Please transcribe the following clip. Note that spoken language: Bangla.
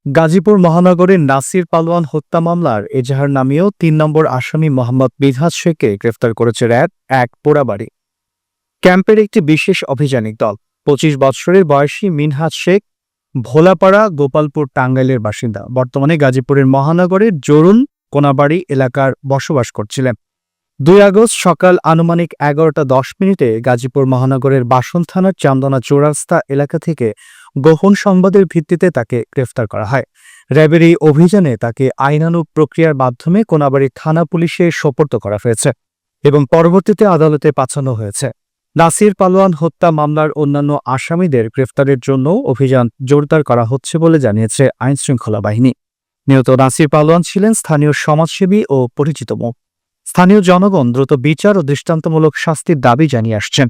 গাজীপুর মহানগরের নাসির পালোয়ান হত্যা মামলার এজাহার নামীয় ৩ নম্বর আসামি মোহাম্মদ মিনহাজ শেখকে গ্রেফতার করেছে র্যাব এক পোড়াবাড়ি ক্যাম্পের একটি বিশেষ অভিযানিক দল। ২৫ বৎসরের বয়সী মিনহাজ শেখ ভোলাপাড়া গোপালপুর টাঙ্গাইলের বাসিন্দা। বর্তমানে গাজীপুরের মহানগরের জরুন কোনাবাড়ি এলাকার বসবাস করছিলেন। ২ আগস্ট সকাল আনুমানিক ১১টা ১০ মিনিটে গাজীপুর মহানগরের বাসন থানার চান্দনা চৌরাস্তা এলাকা থেকে গোপন সংবাদের ভিত্তিতে তাকে গ্রেফতার করা হয়। র্যাবের এই অভিযানে তাকে আইনানুগ প্রক্রিয়ার মাধ্যমে কোনাবাড়ী থানা পুলিশে সোপর্দ করা হয়েছে এবং পরবর্তীতে আদালতে পাঠানো হয়েছে। নাসির পালোয়ান হত্যা মামলার অন্যান্য আসামিদের গ্রেফতারের জন্য অভিযান জোরদার করা হচ্ছে বলে জানিয়েছে আইনশৃঙ্খলা বাহিনী। নিহত নাসির পালোয়ান ছিলেন স্থানীয় সমাজসেবী ও পরিচিত মুখ। স্থানীয় জনগণ দ্রুত বিচার ও দৃষ্টান্তমূলক শাস্তির দাবি জানিয়ে আসছেন।